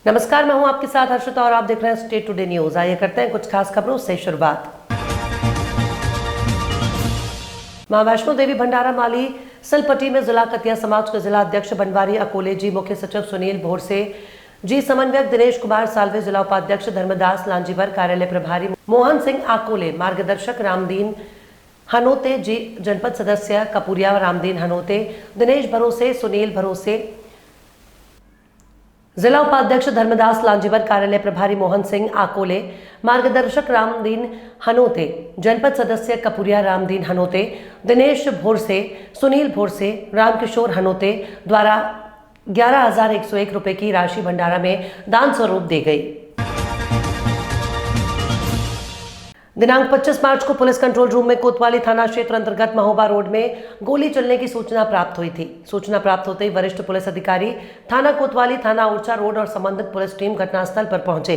नमस्कार, मैं हूं आपके साथ हर्षिता और आप देख रहे हैं स्टेट टुडे न्यूज। आइए करते हैं कुछ खास खबरों से शुरुआत। मां वैष्णो देवी भंडारा माली सलपटी में जिला कतिया समाज के जिला अध्यक्ष बनवारी अकोले जी, मुख्य सचिव सुनील भोरसे जी, समन्वयक दिनेश कुमार साल्वे, जिला उपाध्यक्ष धर्मदास लांजीवर, कार्यालय प्रभारी मोहन सिंह आकोले, मार्गदर्शक रामदीन हनोते जी, जनपद सदस्य कपूरिया रामदीन हनोते, दिनेश भरोसे, सुनील भरोसे, जिला उपाध्यक्ष धर्मदास लांजीवर, कार्यालय प्रभारी मोहन सिंह आकोले, मार्गदर्शक रामदीन हनोते, जनपद सदस्य कपूरिया रामदीन हनोते, दिनेश भोरसे, सुनील भोरसे, रामकिशोर हनोते द्वारा 11,101 रुपए की राशि भंडारा में दान स्वरूप दी गई। दिनांक 25 मार्च को पुलिस कंट्रोल रूम में कोतवाली थाना क्षेत्र अंतर्गत महोबा रोड में गोली चलने की सूचना प्राप्त हुई थी। सूचना प्राप्त होते ही वरिष्ठ पुलिस अधिकारी थाना कोतवाली, थाना ओरछा रोड और संबंधित पुलिस टीम घटनास्थल पर पहुंचे।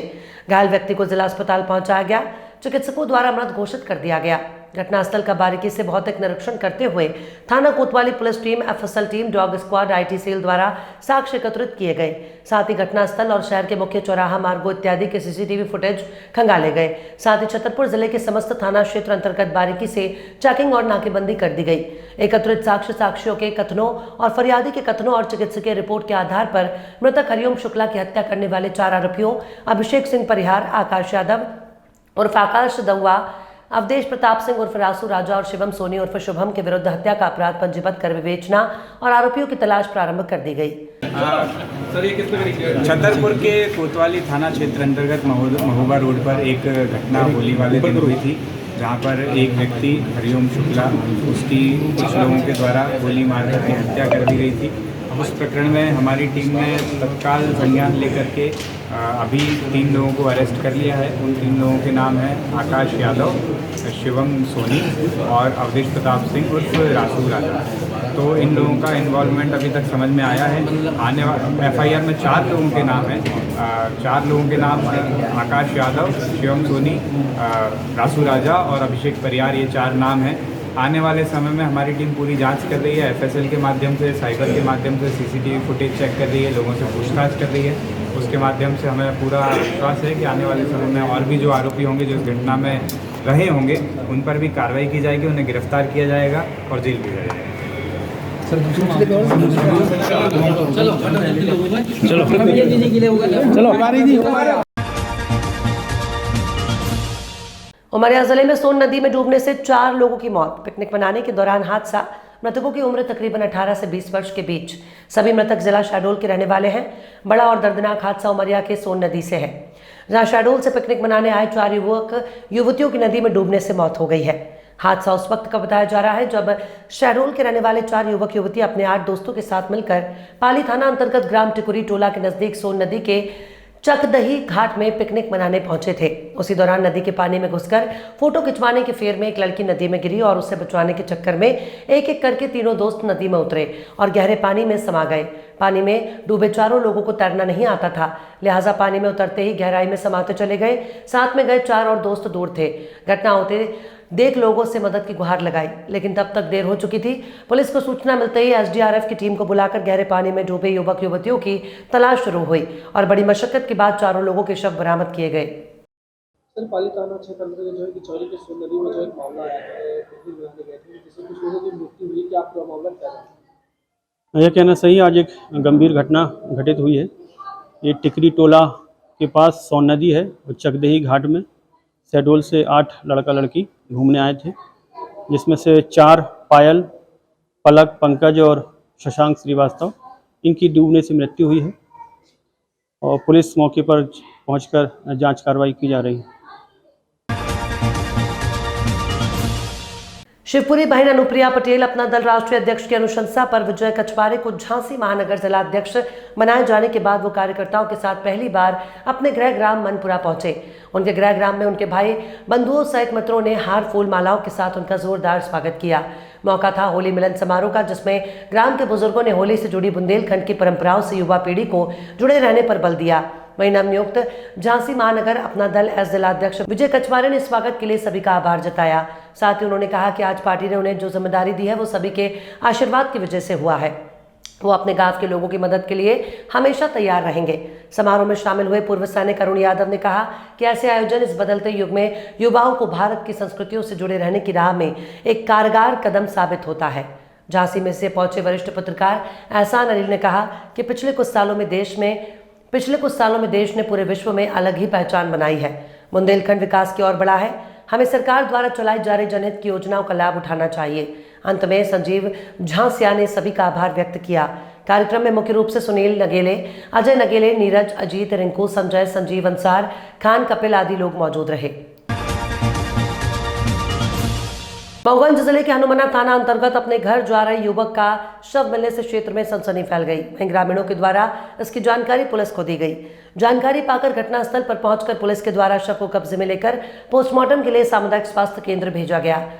घायल व्यक्ति को जिला अस्पताल पहुंचाया गया। चिकित्सकों द्वारा मृत घोषित कर दिया गया। घटनास्थल का बारीकी से भौतिक निरीक्षण करते हुए थाना कोतवाली police team, FSL team, dog squad, IT cell द्वारा साक्ष्य एकत्रित किए गए। साथ ही घटनास्थल और शहर के मुख्य चौराहा मार्गों इत्यादि के सीसीटीवी फुटेज खंगाले गए। साथ ही छतरपुर जिले के समस्त थाना क्षेत्र अंतर्गत बारीकी से चेकिंग और नाकेबंदी कर दी गई। एकत्रित साक्ष्यों के कथनों और फरियादी के कथनों और चिकित्सकीय रिपोर्ट के आधार पर मृतक हरिओम शुक्ला की हत्या करने वाले 4 आरोपियों अभिषेक सिंह परिहार, आकाश यादव उर्फ आकाश दउआ, अवधेश प्रताप सिंह उर्फ रासू राजा और शिवम सोनी उर्फ शुभम के विरुद्ध हत्या का अपराध पंजीबद्ध कर विवेचना और आरोपियों की तलाश प्रारंभ कर दी गई। छतरपुर के कोतवाली थाना क्षेत्र अंतर्गत महोबा रोड पर एक घटना होली वाले दिन हुई थी, जहां पर एक व्यक्ति हरिओम शुक्ला, उसकी कुछ लोगों के द्वारा गोली मारकर के हत्या कर दी गई थी। उस प्रकरण में हमारी टीम ने तत्काल संज्ञान लेकर के अभी 3 लोगों को अरेस्ट कर लिया है। उन 3 लोगों के नाम हैं आकाश यादव, शिवम सोनी और अवधेश प्रताप सिंह उर्फ रासू राजा। तो इन लोगों का इन्वॉल्वमेंट अभी तक समझ में आया है। आने वाले एफआईआर में 4 लोगों के नाम हैं। 4 लोगों के नाम आकाश यादव, शिवम सोनी, रासू राजा और अभिषेक परिहार, ये 4 नाम हैं। आने वाले समय में हमारी टीम पूरी जांच कर रही है। एफएसएल के माध्यम से, साइबर के माध्यम से सीसीटीवी फुटेज चेक कर रही है, लोगों से पूछताछ कर रही है। उसके माध्यम से हमें पूरा विश्वास है कि आने वाले समय में और भी जो आरोपी होंगे, जो इस घटना में रहे होंगे, उन पर भी कार्रवाई की जाएगी, उन्हें गिरफ्तार किया जाएगा और जेल भेजा जाएगा। उमरिया जिले में सोन नदी में डूबने से 4 लोगों की मौत। पिकनिक मनाने के दौरान हादसा। मृतकों की उम्र तकरीबन 18 से 20 वर्ष के बीच। सभी मृतक जिला शहडोल के रहने वाले हैं। बड़ा और दर्दनाक हादसा उमरिया के सोन नदी से है, जहां शहडोल से पिकनिक मनाने आए 4 युवक युवतियों की नदी में डूबने से मौत हो गई है। हादसा उस वक्त का बताया जा रहा है जब शहडोल के रहने वाले 4 युवक युवती अपने 8 दोस्तों के साथ मिलकर पाली थाना अंतर्गत ग्राम टिकुरी टोला के नजदीक सोन नदी के चकदही घाट में पिकनिक मनाने पहुंचे थे। उसी दौरान नदी के पानी में घुसकर फोटो खिंचवाने के फेर में एक लड़की नदी में गिरी और उसे बचाने के चक्कर में एक एक करके तीनों दोस्त नदी में उतरे और गहरे पानी में समा गए। पानी में डूबे 4 लोगों को तैरना नहीं आता था, लिहाजा पानी में उतरते ही गहराई में समाते चले गए। साथ में गए 4 और दोस्त दूर थे। घटना होते देख लोगों से मदद की गुहार लगाई, लेकिन तब तक देर हो चुकी थी। पुलिस को सूचना मिलते ही एसडीआरएफ की टीम को बुलाकर गहरे पानी में डूबे युवक युवतियों की तलाश शुरू हुई और बड़ी मशक्कत के बाद 4 लोगों के शव बरामद किए गए। सर, पाली थाना क्षेत्र अंतर्गत जो है कि चौरी के सोन नदी में जो एक मामला आया है, पिकनिक मनाने गए थे, जिससे कुछ लोगों की मृत्यु हुई। क्या आपका मामला क्या है? यह कहना सही, आज एक गंभीर घटना घटित हुई है। ये टिकरी टोला के पास सोन नदी है और चकदही घाट में शहडोल से 8 लड़का लड़की घूमने आए थे, जिसमें से 4 पायल, पलक, पंकज और शशांक श्रीवास्तव, इनकी डूबने से मृत्यु हुई है और पुलिस मौके पर पहुंचकर जांच कार्रवाई की जा रही है। शिवपुरी बहन अनुप्रिया पटेल अपना दल राष्ट्रीय अध्यक्ष की अनुशंसा पर विजय कछवारे को झांसी महानगर जिला अध्यक्ष बनाए जाने के बाद वो कार्यकर्ताओं के साथ पहली बार अपने गृह ग्राम मनपुरा पहुंचे। उनके गृह ग्राम में उनके भाई बंधुओं सहित मित्रों ने हार फूल मालाओं के साथ उनका जोरदार स्वागत किया। मौका था होली मिलन समारोह का, जिसमें ग्राम के बुजुर्गों ने होली से जुड़ी बुंदेलखंड की परंपराओं से युवा पीढ़ी को जुड़े रहने पर बल दिया। वहीं नवनियुक्त झांसी महानगर अपना दल एस जिलाध्यक्ष विजय कछवारे ने स्वागत के लिए सभी का आभार जताया। साथ ही उन्होंने कहा कि आज पार्टी ने उन्हें जो जिम्मेदारी दी है वो सभी के आशीर्वाद की वजह से हुआ है। वो अपने गांव के लोगों की मदद के लिए हमेशा तैयार रहेंगे। समारोह में शामिल हुए पूर्व सैनिक अरुण यादव ने कहा कि ऐसे आयोजन इस बदलते युग में युवाओं को भारत की संस्कृतियों से जुड़े रहने की राह में एक कारगर कदम साबित होता है। झांसी में से पहुंचे वरिष्ठ पत्रकार एहसान अली ने कहा कि पिछले कुछ सालों में देश ने पूरे विश्व में अलग ही पहचान बनाई है। बुंदेलखंड विकास की ओर बढ़ा है। हमें सरकार द्वारा चलाई जा रही जनहित की योजनाओं का लाभ उठाना चाहिए। अंत में संजीव झांसिया ने सभी का आभार व्यक्त किया। कार्यक्रम में मुख्य रूप से सुनील नगेले, अजय नगेले, नीरज, अजीत, रिंकू, संजय, संजीव अंसार, खान, कपिल आदि लोग मौजूद रहे। मऊगंज जिले के हनुमाना थाना अंतर्गत अपने घर जा रहे युवक का शव मिलने से क्षेत्र में सनसनी फैल गई। वहीं ग्रामीणों के द्वारा इसकी जानकारी पुलिस को दी गई। जानकारी पाकर घटनास्थल पर पहुंचकर पुलिस के द्वारा शव को कब्जे में लेकर पोस्टमार्टम के लिए सामुदायिक स्वास्थ्य केंद्र भेजा गया।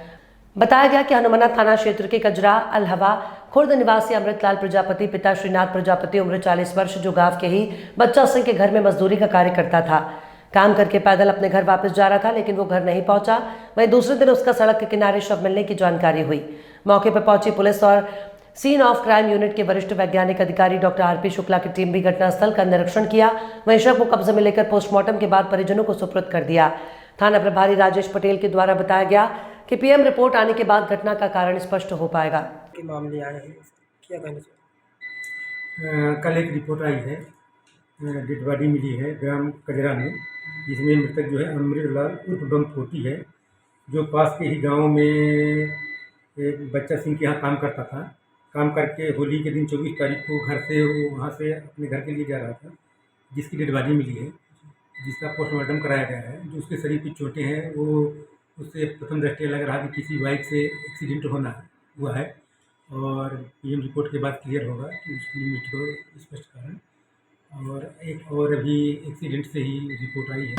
बताया गया कि हनुमाना थाना क्षेत्र के कजरा अलहवा खुर्द निवासी अमृतलाल प्रजापति पिता श्रीनाथ प्रजापति उम्र 40 वर्ष जो गांव के ही बच्चा सिंह के घर में मजदूरी का कार्य करता था। काम करके पैदल अपने घर वापस जा रहा था, लेकिन वो घर नहीं पहुंचा। वहीं दूसरे दिन उसका सड़क के किनारे शव मिलने की जानकारी हुई। मौके पर पहुंची पुलिस और सीन ऑफ क्राइम यूनिट के वरिष्ठ वैज्ञानिक अधिकारी डॉक्टर आरपी शुक्ला की टीम भी घटनास्थल का निरीक्षण किया। वहीं शव को कब्जे में लेकर पोस्टमार्टम के बाद परिजनों को सुपुर्द कर दिया। थाना प्रभारी राजेश पटेल के द्वारा बताया गया कि पीएम रिपोर्ट आने के बाद घटना का कारण स्पष्ट हो पाएगा। मामले आए हैं, क्या कहना चाहिए? कल एक रिपोर्ट आई है, डेड बॉडी मिली है ग्राम कजरा में, जिसमें मृतक जो है अमृतलाल उर्फ बम फोटी है, जो पास के ही गांव में एक बच्चा सिंह के यहाँ काम करता था। काम करके होली के दिन 24 तारीख को घर से वो वहाँ से अपने घर के लिए जा रहा था, जिसकी डेड बॉडी मिली है, जिसका पोस्टमार्टम कराया गया है। जो उसके शरीर की चोटें हैं वो उससे प्रथम दृष्टया लग रहा है कि किसी बाइक से एक्सीडेंट हुआ है, और पीएम रिपोर्ट के बाद क्लियर होगा कि उसकी मृत्यु स्पष्ट कारण। और एक और अभी एक्सीडेंट से ही रिपोर्ट आई है।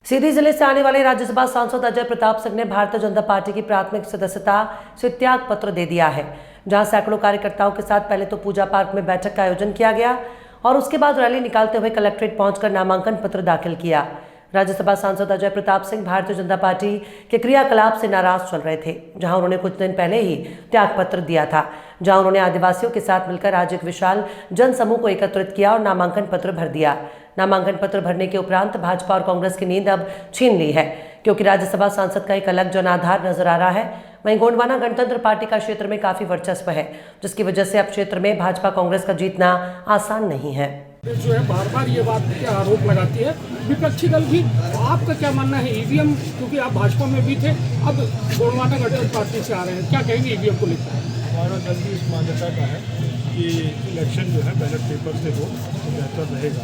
सीधी जिले से आने वाले राज्यसभा सांसद अजय प्रताप सिंह ने भारतीय जनता पार्टी की प्राथमिक सदस्यता से त्याग पत्र दे दिया है, जहां सैकड़ों कार्यकर्ताओं के साथ पहले तो पूजा पार्क में बैठक का आयोजन किया गया और उसके बाद रैली निकालते हुए कलेक्ट्रेट पहुंचकर नामांकन पत्र दाखिल किया। राज्यसभा सांसद अजय प्रताप सिंह भारतीय जनता पार्टी के क्रियाकलाप से नाराज चल रहे थे, जहां उन्होंने कुछ दिन पहले ही त्याग पत्र दिया था, जहां उन्होंने आदिवासियों के साथ मिलकर आज एक विशाल जनसमूह को एकत्रित किया और नामांकन पत्र भर दिया। नामांकन पत्र भरने के उपरांत भाजपा और कांग्रेस की नींद अब छीन ली है, क्योंकि राज्यसभा सांसद का एक अलग जनाधार नजर आ रहा है। वहीं गोंडवाना गणतंत्र पार्टी का क्षेत्र में काफी वर्चस्व है, जिसकी वजह से अब क्षेत्र में भाजपा कांग्रेस का जीतना आसान नहीं है। जो है बार बार ये बात के आरोप लगाती है विपक्षी दल भी। आपका क्या मानना है ईवीएम, क्योंकि आप भाजपा में भी थे, अब गोंडवाना गणतंत्र पार्टी से आ रहे हैं, क्या कहेंगे ईवीएम को लेकर? हमारा दल भी इस मान्यता का है कि इलेक्शन जो है बैलेट पेपर से हो तो बेहतर रहेगा।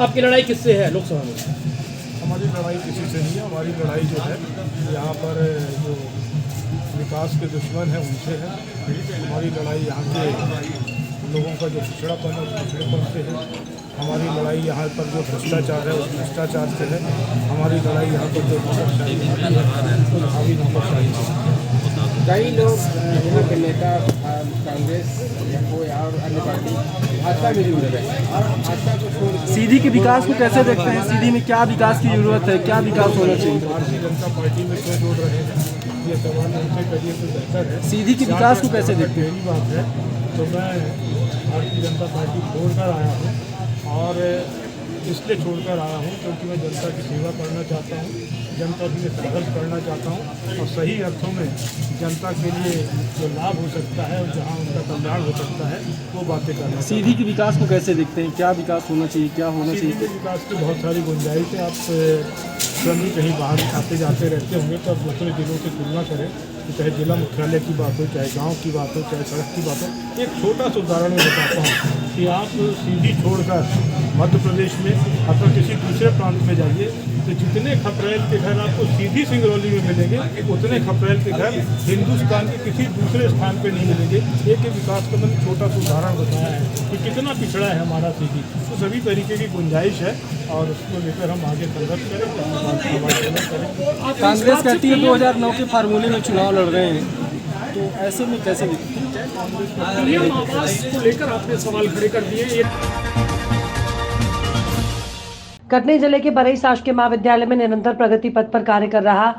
आपकी लड़ाई किससे है लोकसभा में? हमारी लड़ाई किसी से नहीं है। हमारी लड़ाई जो है यहाँ पर जो विकास के दुश्मन हैं उनसे है। हमारी लड़ाई यहाँ के लोगों का जो पिछड़ापन है उस पिछड़ेपन से है। हमारी लड़ाई यहाँ पर जो भ्रष्टाचार है उस भ्रष्टाचार से है। हमारी लड़ाई यहाँ पर जो नौकरशाही है तो भावी नौकरशाही है। कई लोग यहाँ के नेता कांग्रेस या कोई और अन्य पार्टी भाजपा में जुड़ रहे हैं और भाजपा को छोड़ सीधी के विकास को कैसे देखते हैं? सीधी में क्या विकास की जरूरत है, क्या विकास होना चाहिए? भारतीय जनता पार्टी में क्यों जोड़ रहे हैं ये सवाल उनसे करिए तो बेहतर है। सीधी के विकास को कैसे देखते हैं? पहली बात है तो मैं भारतीय जनता पार्टी छोड़कर आया हूँ, और इसलिए छोड़कर आया हूँ क्योंकि मैं जनता की सेवा करना चाहता हूँ, जनता के लिए संघर्ष करना चाहता हूँ, और सही अर्थों में जनता के लिए जो लाभ हो सकता है और जहाँ उनका कल्याण हो सकता है वो बातें करना। सीधी के विकास को कैसे देखते हैं? क्या विकास होना चाहिए, क्या होना सीधी चाहिए? के विकास की बहुत सारी गुंजाइश है। आप स्वयं भी कहीं बाहर आते जाते रहते होंगे तो आप दूसरे जिलों से तुलना करें, तो चाहे जिला मुख्यालय की बात हो, चाहे गांव की बात हो, चाहे सड़क की बात हो। एक छोटा सा उदाहरण मैं बताता हूँ कि आप सीधी छोड़कर मध्य प्रदेश में अथवा किसी दूसरे प्रांत में जाइए तो जितने खपरेल के घर आपको सीधी सिंगरौली में मिलेंगे, उतने खपरेल के घर हिंदुस्तान के किसी दूसरे स्थान पे नहीं मिलेंगे। एक विकास का मैंने छोटा सा उदाहरण बताया है कि कितना पिछड़ा है हमारा सीधी। तो सभी तरीके की गुंजाइश है और उसको लेकर हम आगे संघर्ष करें। कांग्रेस कहती है 2009 के फार्मूले में चुनाव लड़ रहे हैं, तो ऐसे में कैसे दिखते हैं? पीएम आवास को लेकर आपने सवाल खड़े कर दिए। कटनी जिले के बरई शासकीय महाविद्यालय में निरंतर प्रगति पथ पर कार्य कर रहा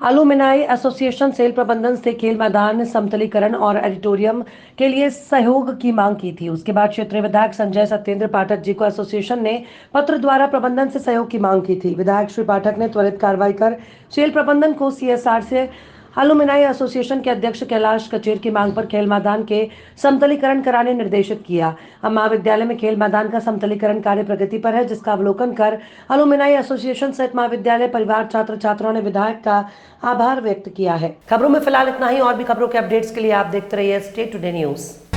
अलुमिनाई एसोसिएशन सेल प्रबंधन से खेल मैदान समतलीकरण और एडिटोरियम के लिए सहयोग की मांग की थी। उसके बाद क्षेत्रीय विधायक संजय सत्येंद्र पाठक जी को एसोसिएशन ने पत्र द्वारा प्रबंधन से सहयोग की मांग की थी। विधायक श्री पाठक ने त्वरित कार्रवाई कर सेल प्रबंधन को CSR से अलुमिनाई एसोसिएशन के अध्यक्ष कैलाश कचेर की मांग पर खेल मैदान के समतलीकरण कराने निर्देशित किया। अब महाविद्यालय में खेल मैदान का समतलीकरण कार्य प्रगति पर है, जिसका अवलोकन कर अलुमिनाई एसोसिएशन सहित महाविद्यालय परिवार छात्र छात्राओं ने विधायक का आभार व्यक्त किया है। खबरों में फिलहाल इतना ही। और भी खबरों के अपडेट्स के लिए आप देखते रहिए स्टे टुडे न्यूज।